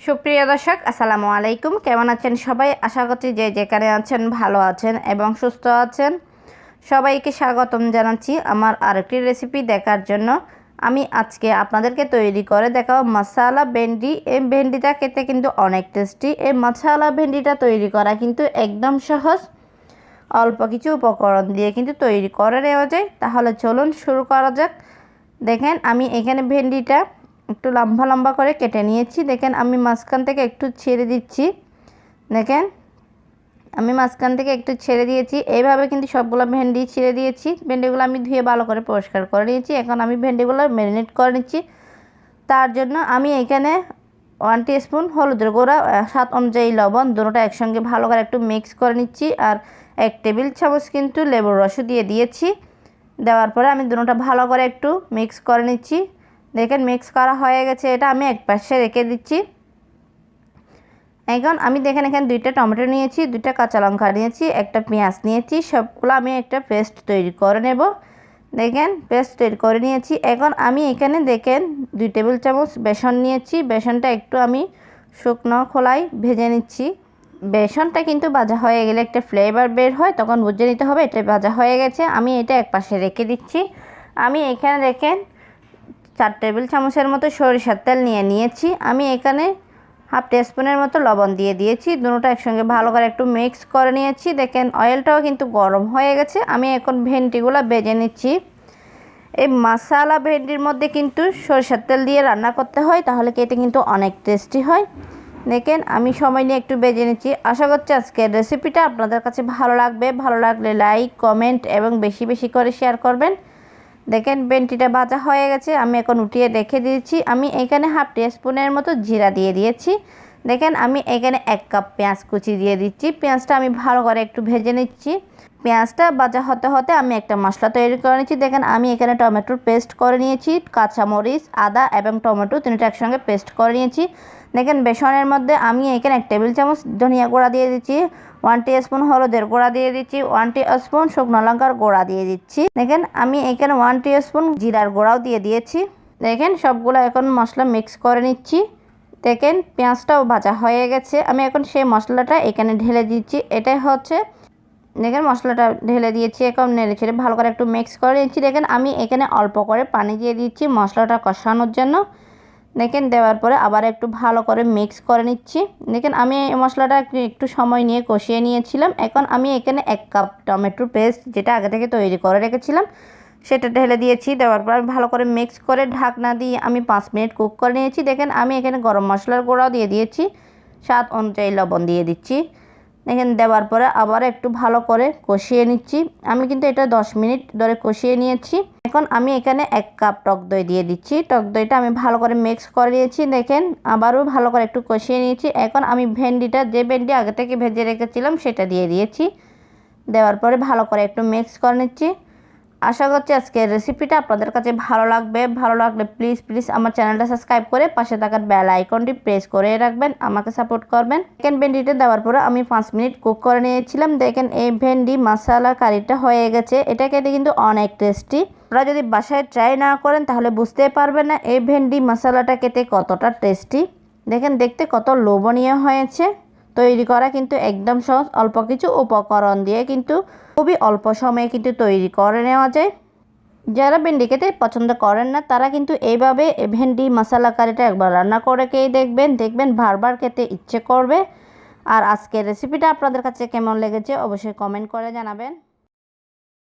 সুপ্রিয় দর্শক আসসালামু আলাইকুম, কেমন আছেন সবাই? আশা করছি যে যেখানে আছেন ভালো আছেন এবং সুস্থ আছেন। সবাইকে স্বাগতম জানাচ্ছি আমার আরেকটি রেসিপি দেখার জন্য। আমি আজকে আপনাদেরকে তৈরি করে দেখাবো মশালা ভেন্ডি। এই ভেন্ডিটা খেতে কিন্তু অনেক টেস্টি। এই মশালা ভেন্ডিটা তৈরি করা কিন্তু একদম সহজ, অল্প কিছু উপকরণ দিয়ে কিন্তু তৈরি করে নেওয়া যায়। তাহলে চলুন শুরু করা যাক। দেখেন আমি এখানে ভেন্ডিটা একটু লম্বা লম্বা করে কেটে নিয়েছি। দেখেন আমি মাঝখান থেকে একটু ছেড়ে দিচ্ছি। দেখেন আমি মাঝখান থেকে একটু ছেড়ে দিয়েছি। এইভাবে কিন্তু সবগুলো ভেন্ডি ছেড়ে দিয়েছি। ভেন্ডিগুলো আমি ধুয়ে ভালো করে পরিষ্কার করে নিয়েছি। এখন আমি ভেন্ডিগুলো ম্যারিনেট করে নিচ্ছি। তার জন্য আমি এখানে 1 টিস্পুন হলুদের গুঁড়া, স্বাদ অনুযায়ী লবণ, দুটোটা একসঙ্গে ভালো করে একটু মিক্স করে নিচ্ছি। আর 1 টেবিল চামচ কিন্তু লেবুর রস দিয়ে দিয়েছি। দেওয়ার পরে আমি দুটোটা ভালো করে একটু মিক্স করে নিচ্ছি। দেখেন মিক্স করা হয়ে গেছে, এটা আমি এক পাশে রেখে দিচ্ছি। এখন আমি দেখেন এখানে 2টা টমেটো নিয়েছি, 2টা কাঁচা লঙ্কা নিয়েছি, একটা পেঁয়াজ নিয়েছি। সবগুলো আমি একটা পেস্ট তৈরি করে নেব। দেখেন পেস্ট তৈরি করে নিয়েছি। এখন আমি এখানে দেখেন 2 টেবিল চামচ বেসন নিয়েছি। বেসনটা একটু আমি শুকনো খোলায় ভেজে নিচ্ছি। বেসনটা কিন্তু ভাজা হয়ে গেলে একটা ফ্লেভার বের হয়, তখন বুঝে নিতে হবে এটা ভাজা হয়ে গেছে। আমি এটা এক পাশে রেখে দিচ্ছি। আমি এখানে দেখেন 4 টেবিল চামচের মতো সরিষার তেল নিয়েছি। আমি এখানে হাফ টিস্পুনের মতো লবণ দিয়ে দিয়েছি। দুটোটা একসঙ্গে ভালো করে একটু মিক্স করে নিয়েছি। দেখেন অয়েলটাও কিন্তু গরম হয়ে গেছে। আমি এখন ভেন্ডিগুলো ভেজে নিচ্ছি। এই মশালা ভেন্ডির মধ্যে কিন্তু সরিষার তেল দিয়ে রান্না করতে হয়, তাহলে খেতে কিন্তু অনেক টেস্টি হয়। দেখেন আমি সময় নিয়ে একটু ভেজে নিচ্ছি। আশা করছি আজকের রেসিপিটা আপনাদের কাছে ভালো লাগবে। ভালো লাগলে লাইক, কমেন্ট এবং বেশি বেশি করে শেয়ার করবেন। দেখেন ভেন্ডিটা ভাজা হয়ে গেছে, আমি এখন উঠিয়ে রেখে দিয়েছি। আমি এখানে হাফ টিস্পুনের মতো জিরা দিয়ে দিয়েছি। দেখেন আমি এখানে 1 কাপ পেঁয়াজ কুচি দিয়ে দিচ্ছি। পেঁয়াজটা আমি ভালো করে একটু ভেজে নিচ্ছি। পেঁয়াজটা ভাজা হতে হতে আমি একটা মশলা তৈরি করে নিচ্ছি। দেখেন আমি এখানে টমেটোর পেস্ট করে নিয়েছি, কাঁচামরিচ, আদা এবং টমেটো তিনটা একসঙ্গে পেস্ট করে নিয়েছি। দেখেন বেসনের মধ্যে আমি এখানে 1 টেবিল চামচ ধনিয়া গুঁড়া দিয়ে দিচ্ছি, 1 টিস্পুন হলুদের গুঁড়া দিয়ে দিচ্ছি, 1 টিস্পুন শুকনো লঙ্কার গুঁড়া দিয়ে দিচ্ছি। দেখেন আমি এখানে 1 টিস্পুন জিরার গুঁড়াও দিয়ে দিয়েছি। দেখেন সবগুলো এখন মশলা মিক্স করে নিচ্ছি। দেখেন পেঁয়াজটাও ভাজা হয়ে গেছে। আমি এখন সেই মশলাটা এখানে ঢেলে দিচ্ছি। এটাই হচ্ছে, দেখেন মশলাটা ঢেলে দিয়েছি। এখন নেড়ে ছেড়ে ভালো করে একটু মিক্স করে নিচ্ছি। দেখেন আমি এখানে অল্প করে পানি দিয়ে দিচ্ছি মশলাটা কষানোর জন্য। দেখেন দেওয়ার পরে আবার একটু ভালো করে মিক্স করে নিচ্ছি। দেখেন আমি এই মশলাটা একটু সময় নিয়ে কষিয়ে নিয়েছিলাম। এখন আমি এখানে 1 কাপ টমেটোর পেস্ট যেটা আগে থেকে তৈরি করে রেখেছিলাম সেটা ঢেলে দিয়েছি। দেওয়ার পর আমি ভালো করে মিক্স করে ঢাকনা দিয়ে আমি 5 মিনিট কুক করে নিয়েছি। দেখেন আমি এখানে গরম মশলার গুঁড়াও দিয়ে দিয়েছি, স্বাদ অনুযায়ী লবণ দিয়ে দিচ্ছি। দেখেন দেওয়ার পরে আবার একটু ভালো করে কষিয়ে নিচ্ছি। আমি কিন্তু এটা 10 মিনিট ধরে কষিয়ে নিয়েছি। এখন আমি এখানে 1 কাপ টক দই দিয়ে দিচ্ছি। টক দইটা আমি ভালো করে মিক্স করে নিয়েছি। দেখেন আবারও ভালো করে একটু কষিয়ে নিয়েছি। এখন আমি ভেন্ডিটা, যে ভেন্ডি আগে থেকে ভেজে রেখেছিলাম সেটা দিয়ে দিয়েছি। দেওয়ার পরে ভালো করে একটু মিক্স করে নিচ্ছি। আশা করছি আজকের রেসিপিটা আপনাদের কাছে ভালো লাগবে। ভালো লাগলে প্লিজ আমার চ্যানেলটা সাবস্ক্রাইব করে পাশে থাকার বেল আইকনটি প্রেস করে রাখবেন, আমাকে সাপোর্ট করবেন। দেখেন ভেন্ডিটা দেওয়ার পরে আমি 5 মিনিট কুক করে নিয়েছিলাম। দেখেন এই ভেন্ডি মশলা কারিটা হয়ে গেছে। এটা খেতে কিন্তু অনেক টেস্টি। আপনারা যদি বাসায় ট্রাই না করেন তাহলে বুঝতে পারবেন না এই ভেন্ডি মশলাটা খেতে কতটা টেস্টি। দেখেন দেখতে কত লোভনীয় হয়েছে। তৈরি করা কিন্তু একদম সহজ, অল্প কিছু উপকরণ দিয়ে কিন্তু খুবই অল্প সময়ে কিন্তু তৈরি করে নেওয়া যায়। যারা ভেন্ডি খেতে পছন্দ করেন না তারা কিন্তু এইভাবে ভেন্ডি মশলা কারিটা একবার রান্না করে খেয়ে দেখবেন বারবার খেতে ইচ্ছে করবে। আর আজকের রেসিপিটা আপনাদের কাছে কেমন লেগেছে অবশ্যই কমেন্ট করে জানাবেন।